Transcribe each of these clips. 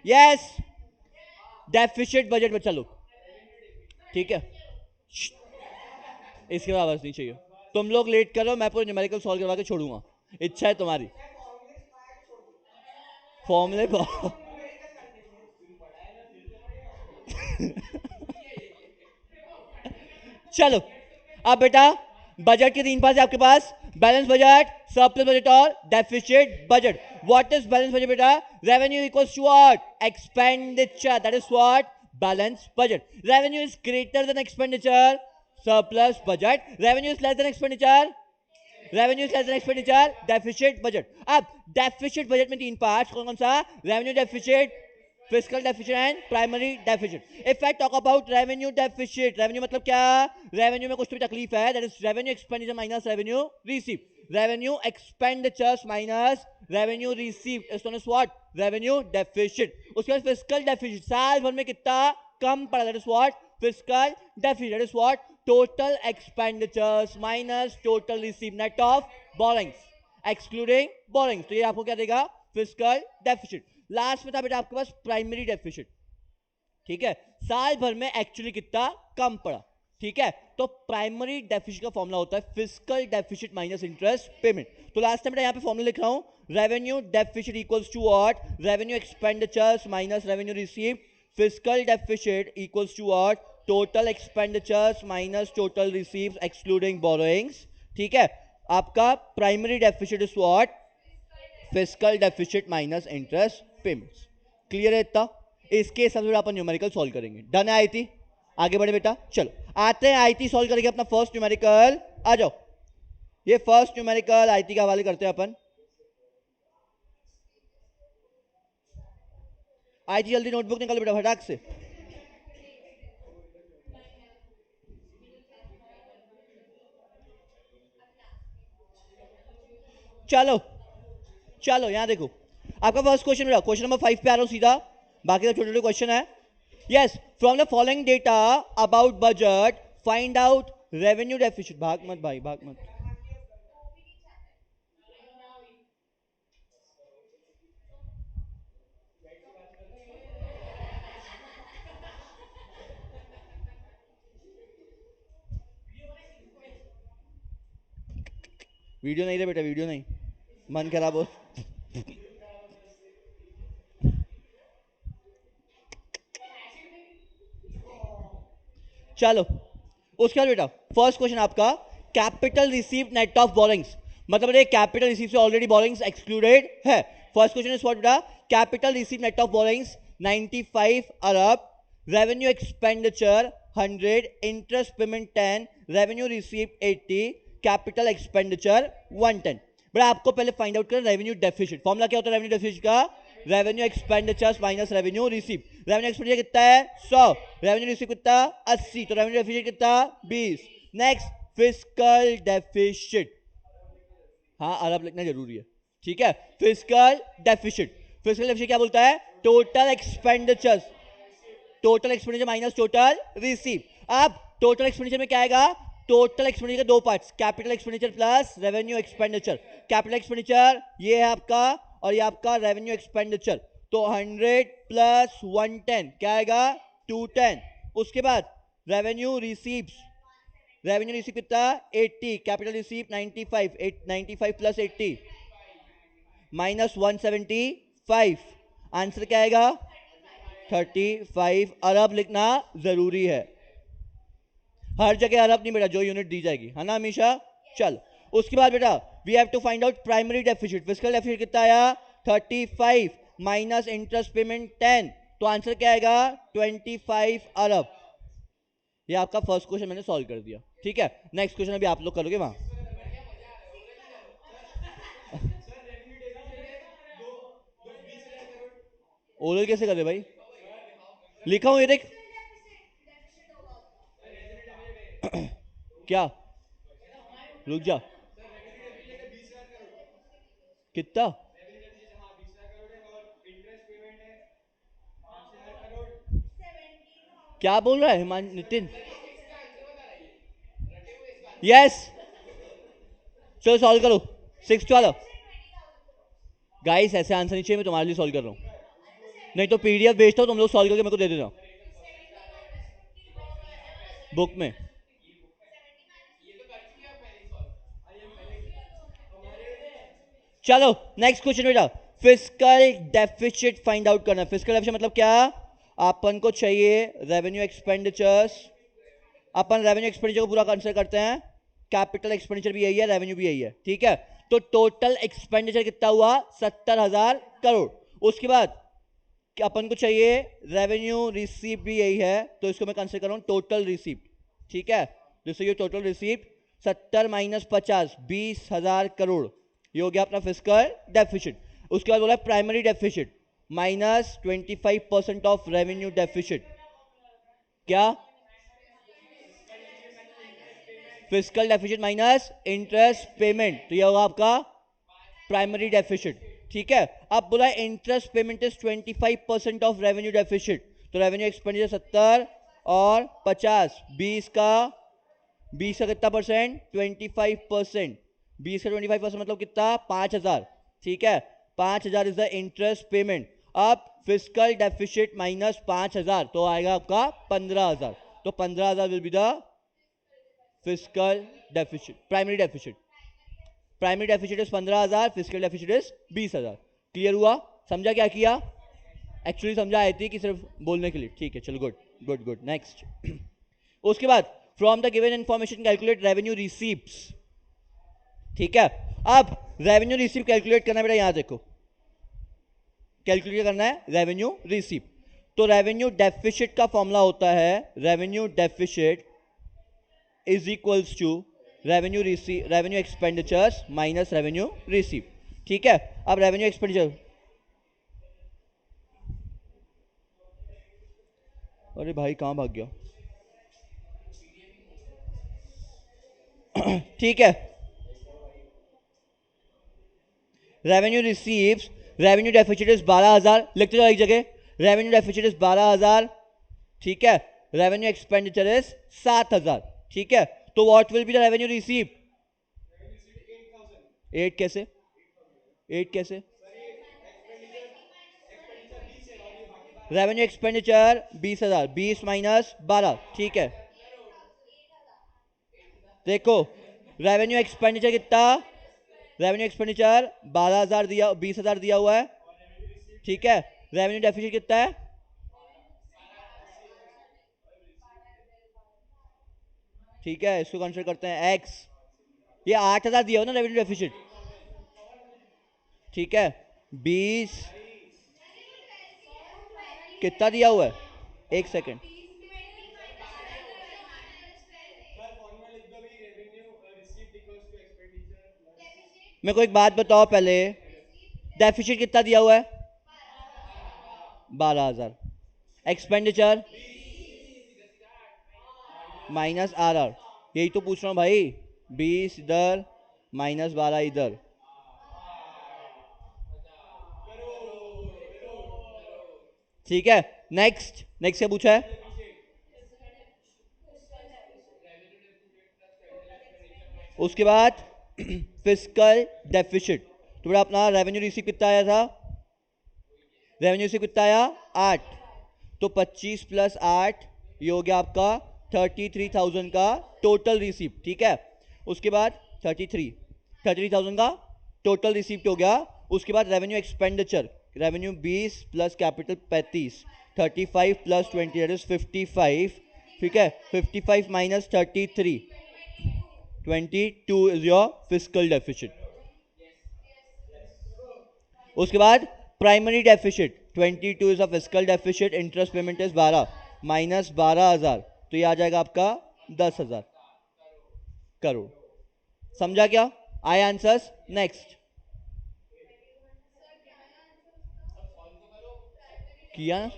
Yes, deficit budget बच्चा लोग, ठीक है, इसके बाद आवाज नहीं चाहिए। तुम लोग लेट करो, मैं पूरे न्यूमेरिकल सॉल्व करवा के छोड़ूंगा, इच्छा है तुम्हारी। फॉर्मूले चलो अब बेटा बजट के तीन पार्ट है आपके पास, बैलेंस बजट, सरप्लस बजट और deficit budget. What is balance budget बेटा? Revenue equals to what? Expenditure, that is what? Balance budget. Revenue is greater than expenditure, surplus budget. Revenue is less than expenditure, revenue is less than expenditure, deficit budget. अब deficit budget में तीन parts, कौन कौन सा? Revenue deficit, fiscal deficit and primary deficit. If I talk about revenue deficit, revenue मतलब क्या? Revenue में कुछ तो भी तकलीफ है, that is revenue expenditure minus revenue receive. Revenue expenditures minus revenue receive is known as what? Revenue deficit. उसके बाद फिस्कल डेफिसिट, साल भर में कितना कम पड़ा, that is what? Fiscal deficit. That is what? Total expenditures minus total receive, net of borings excluding borings. तो ये आपको क्या देगा? Fiscal deficit. लास्ट में था बेटा आपके पास प्राइमरी डेफिसिट, ठीक है, साल भर में एक्चुअली कितना कम पड़ा, ठीक है। तो प्राइमरी डेफिसिट का फॉर्मूला होता है fiscal deficit minus interest payment. तो लास्ट टाइम यहाँ पे फॉर्मूला लिख रहा हूं, revenue deficit equals to what? Revenue expenditures minus revenue receive. Fiscal deficit equals to what? Total expenditures minus total receives excluding borrowings, ठीक है। आपका primary deficit is what? Fiscal deficit minus interest payments. Clear है इतना? इसके हिसाब से अपन numerical solve करेंगे। डन है आईटी? आगे बढ़े बेटा, चलो आते हैं आईटी सॉल्व करेंगे अपना फर्स्ट न्यूमेरिकल। आ जाओ, ये फर्स्ट न्यूमेरिकल आईटी का हवाले करते हैं अपन। आईटी जल्दी नोटबुक निकालो बेटा फटाक से। चलो चलो यहां देखो, आपका फर्स्ट क्वेश्चन बेटा क्वेश्चन नंबर 5 पे आ रहा हूं सीधा, बाकी तो छोटे छोटे क्वेश्चन है। Yes, from the following data about budget find out revenue deficit. भाग मत भाई, भाग मत। वीडियो नहीं रे बेटा, वीडियो नहीं, मन खराब हो। चलो उसके बाद बेटा फर्स्ट क्वेश्चन आपका, capital receive net of borings, मतलब ये कैपिटल रिसीव से ऑलरेडी बोरिंग्स एक्सक्लूडेड है। फर्स्ट क्वेश्चन इज व्हाट बेटा? Capital receive net of borings 95 Arab, revenue expenditure 100, interest payment 10, revenue receive 80, capital expenditure 110। बेटा आपको पहले फाइंड आउट करना रेवेन्यू डेफिसिट। फॉर्मूला क्या होता है रेवेन्यू डेफिसिट का? Revenue expenditures minus revenue receive. Revenue expenditure कितना है? 100, रेवेन्यू रिसीव कितना? 80, तो रेवेन्यू डेफिसिट कितना? 20। नेक्स्ट फिस्कल डेफिसिट, हाँ अरब लिखना जरूरी है, ठीक है। फिस्कल डेफिसिट, फिस्कल डेफिसिट क्या बोलता है? Total expenditures, total expenditure minus total receive. अब टोटल एक्सपेंडिचर में क्या आएगा? टोटल एक्सपेंडिचर के दो parts, capital expenditure plus revenue expenditure. Capital expenditure ये है आपका और ये आपका रेवेन्यू एक्सपेंडिचर, तो 100 प्लस 110 क्या आएगा? 210। उसके बाद रेवेन्यू रिसीव्स, रेवेन्यू रिसीव कितना? 80, capital receive 95, 95 plus 80 minus 175, answer क्या आएगा? 35 अरब लिखना जरूरी है, हर जगह अरब नहीं बेटा, जो यूनिट दी जाएगी, है ना हमेशा। चल उसके बाद बेटा we have to find out primary deficit. Fiscal deficit कितना आया? 35 माइनस इंटरेस्ट पेमेंट 10, तो आंसर क्या आएगा? 25 अरब। ये आपका फर्स्ट क्वेश्चन मैंने सॉल्व कर दिया, ठीक है। नेक्स्ट क्वेश्चन अभी आप लोग करोगे वहां। ओरल कैसे कर रहे भाई? लिखा हूं ये देख। क्या? रुक जा, कितना? क्या बोल रहा है हिमान नितिन? यस, चलो सॉल्व करो। 6 वाला गाइस, ऐसे आंसर नहीं चाहिए, मैं तुम्हारे लिए सॉल्व कर रहा हूँ। नहीं तो पीडीएफ भेजता हूँ, तुम लोग सॉल्व करके मेरे को दे देना बुक में। चलो नेक्स्ट क्वेश्चन बेटा, फिस्कल डेफिसिट फाइंड आउट करना। फिस्कल डेफिसिट मतलब क्या, अपन को चाहिए रेवेन्यू एक्सपेंडिचर्स, अपन रेवेन्यू एक्सपेंडिचर को पूरा कंसिडर करते हैं, कैपिटल एक्सपेंडिचर भी यही है, रेवेन्यू भी यही है, ठीक है। तो टोटल एक्सपेंडिचर कितना हुआ, 70,000 करोड़। उसके बाद अपन को चाहिए रेवेन्यू रिसीप्ट भी यही है, तो इसको मैं कंसिडर कर रहा हूं टोटल रिसीप्ट, ठीक है। जैसे ये टोटल रिसीप्ट 70 माइनस 50 20,000 करोड़, ये हो गया अपना फिस्कल डेफिसिट। उसके बाद बोला primary deficit minus 25% of revenue deficit, क्या, fiscal deficit minus interest payment, तो ये होगा आपका प्राइमरी डेफिसिट, ठीक है। अब बोला interest payment is 25% of revenue deficit, तो रेवेन्यू एक्सपेंडिचर 70 और 50, 20 का कितना परसेंट, 25%, 20 का 25% मतलब कितना, 5,000, ठीक है। 5,000 इज द इंटरेस्ट पेमेंट। अब फिस्कल डेफिसिट माइनस 5,000 तो आएगा आपका 15,000, तो 15,000 will be the fiscal deficit, primary deficit. Primary deficit is 15,000, fiscal deficit is 20,000। Clear हुआ, समझा क्या किया, एक्चुअली समझा आई थी कि सिर्फ बोलने के लिए, ठीक है। चलो गुड गुड गुड, नेक्स्ट। उसके बाद from the given information calculate revenue receipts, ठीक है। अब रेवेन्यू रिसीप्ट कैलकुलेट करना बेटा, यहां देखो कैलकुलेट करना है रेवेन्यू रिसीप्ट। तो रेवेन्यू डेफिसिट का फॉर्मूला होता है, revenue deficit is equals to revenue expenditures minus revenue receipt, ठीक है। अब रेवेन्यू एक्सपेंडिचर, अरे भाई कहां भाग गया, ठीक है। Revenue receives, revenue deficit is 12,000, लिखते जाओ एक जगह, रेवेन्यू डेफिसिट इज 12,000, ठीक है। रेवेन्यू एक्सपेंडिचर इज 7,000, ठीक है। तो what will be the revenue received, 8 कैसे, 8 कैसे, रेवेन्यू एक्सपेंडिचर 20,000, 20 माइनस 12, ठीक है। देखो रेवेन्यू एक्सपेंडिचर कितना, रेवेन्यू एक्सपेंडिचर 12,000 दिया, 20,000 दिया हुआ है, ठीक है। रेवेन्यू डेफिसिट कितना है, ठीक है, इसको कंसिडर करते हैं x, ये 8,000 दिया हो ना रेवेन्यू डेफिसिट, ठीक है। 20 कितना दिया हुआ है, एक सेकेंड, मेरे को एक बात बताओ पहले, डेफिसिट कितना दिया हुआ है, 12,000, एक्सपेंडिचर माइनस RR, यही तो पूछ रहा हूं भाई, 20 इधर माइनस 12 इधर, ठीक है। नेक्स्ट नेक्स्ट क्या पूछा है, उसके बाद फिस्कल डेफिसिट, तो बेटा अपना रेवेन्यू रिसीव कितना आया था, रेवेन्यू रिसीव कितना आया 8, तो 25 प्लस 8 ये हो गया आपका 33,000 का टोटल रिसीप्ट, ठीक है। उसके बाद 33,000 का टोटल रिसीप्ट हो गया। उसके बाद revenue expenditure, revenue 20 plus capital 35, 35 plus 20 that is 55, ठीक है। 55 minus 33, 22 is your fiscal deficit. उसके बाद primary deficit 22 is a fiscal deficit, interest payment is 12 minus 12,000, तो ये आ जाएगा आपका 10,000 करोड़। समझा क्या, आए आंसर्स, नेक्स्ट किया ना?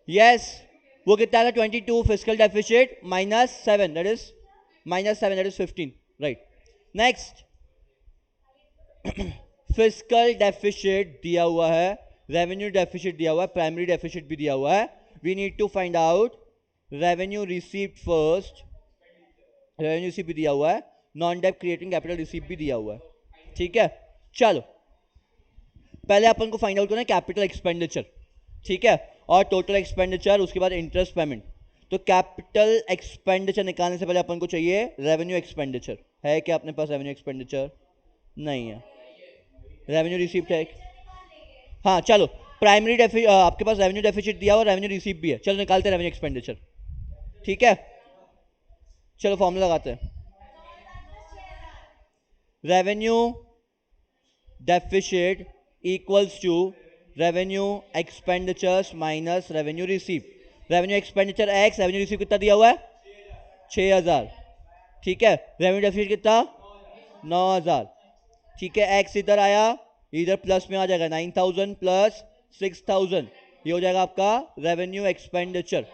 यस, वो कितना था 22 fiscal deficit minus 7 that is -7 that is 15, right. Next fiscal deficit दिया हुआ है, रेवेन्यू डेफिसिट दिया हुआ है, प्राइमरी डेफिसिट भी दिया हुआ है. We need to find out revenue received first. Revenue receive भी दिया हुआ है, non debt creating capital receive भी दिया हुआ है. ठीक है, चलो पहले अपन को फाइंड आउट करना है कैपिटल एक्सपेंडिचर. ठीक है, और टोटल एक्सपेंडिचर, उसके बाद इंटरेस्ट पेमेंट. तो कैपिटल एक्सपेंडिचर निकालने से पहले अपन को चाहिए रेवेन्यू एक्सपेंडिचर. है क्या अपने पास रेवेन्यू एक्सपेंडिचर? नहीं है. रेवेन्यू रिसीव्ड है. हाँ चलो, प्राइमरी आपके पास रेवेन्यू डेफिसिट दिया हुआ, रेवेन्यू रिसीव भी है. चलो निकालते हैं रेवेन्यू एक्सपेंडिचर. ठीक है, चलो फॉर्मूला लगाते हैं. Revenue deficit equals to revenue expenditures minus revenue receive. Revenue expenditure x, revenue receive कितना दिया हुआ है? 6000. ठीक है, रेवेन्यू डेफिसिट कितना? 9000. ठीक है, एक्स इधर आया, इधर प्लस में आ जाएगा 9000 प्लस 6000. ये हो जाएगा आपका रेवेन्यू एक्सपेंडिचर.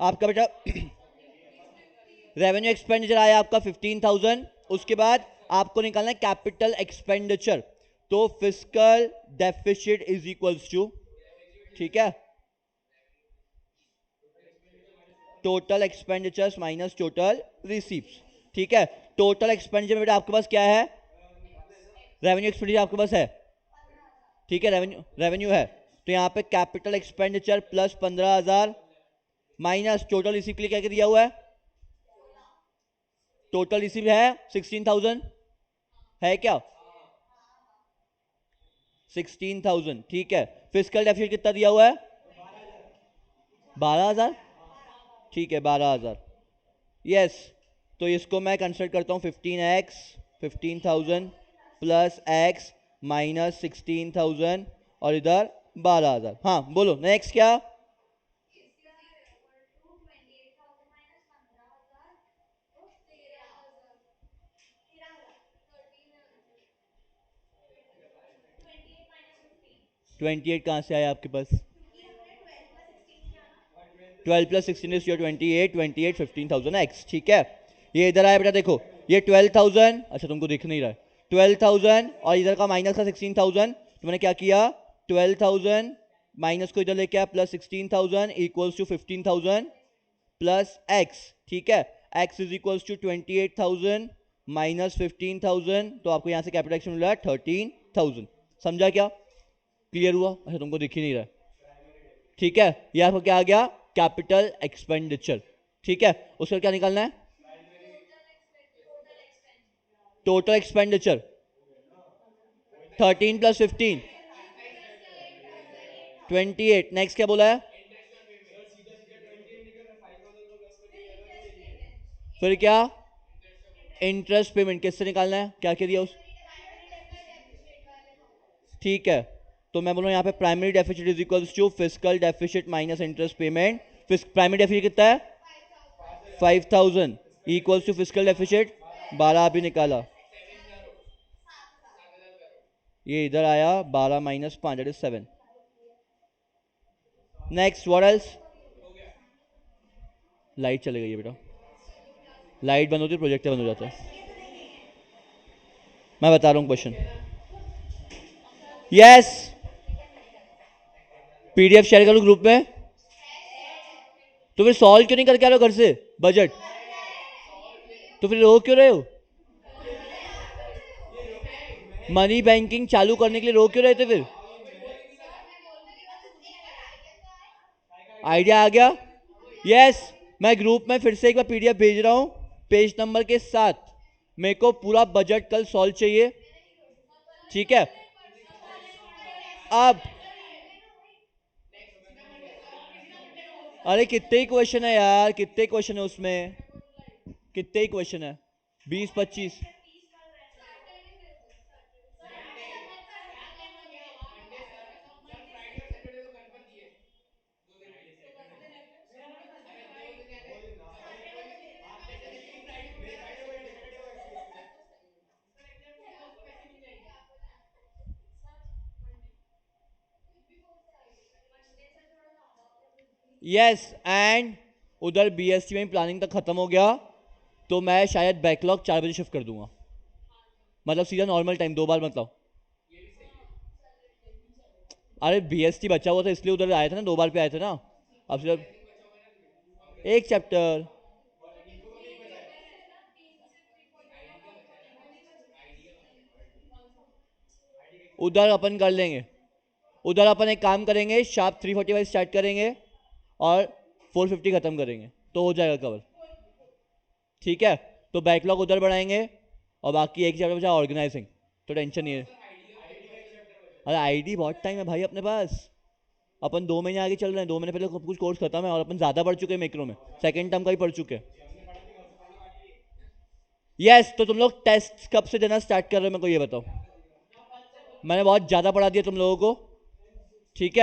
आपका बेटा रेवेन्यू एक्सपेंडिचर आया आपका 15,000. उसके बाद आपको निकालना है कैपिटल एक्सपेंडिचर. तो fiscal deficit is equals to, ठीक है, total expenditures minus total receives. ठीक है, टोटल एक्सपेंडिचर बेटा आपके पास क्या है? रेवेन्यू एक्सपेंडिचर आपके पास है. ठीक है, रेवेन्यू रेवेन्यू है. तो यहां पे capital expenditure plus 15,000 minus total receive के लिए क्या दिया हुआ है? टोटल रिसीव है 16,000. है क्या? 16,000. ठीक है, फिजिकल डेफिसिट कितना दिया हुआ है? 12,000. ठीक है, 12,000. यस, तो इसको मैं कंसिडर करता हूं 15x, 15,000 प्लस x माइनस 16,000 और इधर 12,000. हाँ बोलो नेक्स्ट क्या? ट्वेंटी एट कहाँ से आया आपके पास? 12 + 16 इज योर 28. 28 15,000 x. ठीक है, ये इधर आया बेटा, देखो ये 12,000. अच्छा तुमको दिख नहीं रहा है. 12,000 और इधर का माइनस का 16,000. तो मैंने क्या किया, 12,000 माइनस को इधर लेके आया, plus 16,000 equals to 15,000 plus x. ठीक है, x is equals to 28,000 minus 15,000. तो आपको यहां से कैपिटल एक्स मिल रहा है 13,000. समझा क्या? क्लियर हुआ? अच्छा तुमको दिख ही नहीं रहा. ठीक है, ये आपको क्या आ गया? Capital expenditure. ठीक है, उसका क्या निकालना है? Total expenditure 13 + 15 28. नेक्स्ट क्या बोला है? फिर क्या? Interest payment. किससे निकालना है? क्या क्या दिया उस? ठीक है, तो मैं बोलूँ यहाँ पे primary deficit is equals to physical deficit minus interest payment. Primary deficit कितना है? 5,000 इक्वल्स टू फिजिकल डेफिसिट 12 भी निकाला. ये इधर आया 12 minus 5 that is 7. Next what else? Light चले गई है बेटा. लाइट बंद होती है, प्रोजेक्टर बंद हो जाता है. मैं बता रहा हूँ क्वेश्चन. यस, पीडीएफ शेयर करो ग्रुप में. तो फिर सॉल्व क्यों नहीं करके आ रहे हो घर से बजट? तो फिर रो क्यों रहे हो? मनी बैंकिंग चालू करने के लिए रो क्यों रहे थे फिर? आइडिया आ गया? यस, मैं ग्रुप में फिर से एक बार पीडीएफ भेज रहा हूं पेज नंबर के साथ. मेरे को पूरा बजट कल सॉल्व चाहिए. ठीक है, अब अरे कितने ही क्वेश्चन है यार, कितने क्वेश्चन है उसमें? कितने ही क्वेश्चन है? 20-25. यस एंड उधर बीएससी में प्लानिंग तक खत्म हो गया, तो मैं शायद बैकलॉग 4 बजे शिफ्ट कर दूंगा, मतलब सीधा नॉर्मल टाइम 2 बार मतलब। अरे बीएससी बचा हुआ था इसलिए उधर आए थे ना, 2 बार पे आए थे ना। अब सिर्फ एक चैप्टर। उधर अपन कर लेंगे, उधर अपन एक काम करेंगे, शार्प 3:45 स्टार्ट करेंगे और 4:50 खत्म करेंगे, तो हो जाएगा कवर। ठीक है, तो बैकलॉग उधर बढ़ाएंगे और बाकी एक चैप्टर बचा ऑर्गेनाइजिंग, तो टेंशन नहीं है। अरे आईडी बहुत टाइम है भाई अपने पास, अपन 2 महीने आगे चल रहे हैं, 2 महीने पहले सब कुछ कोर्स खत्म है और अपन ज्यादा पढ़ चुके हैं मैक्रो में, सेकंड टर्म का ही पढ़ चुके हैं। यस, तो तुम लोग टेस्ट कब से देना स्टार्ट कर रहे हो मेरे को ये बताओ। मैंने बहुत ज्यादा पढ़ा दिया तुम लोगों को, ठीक है।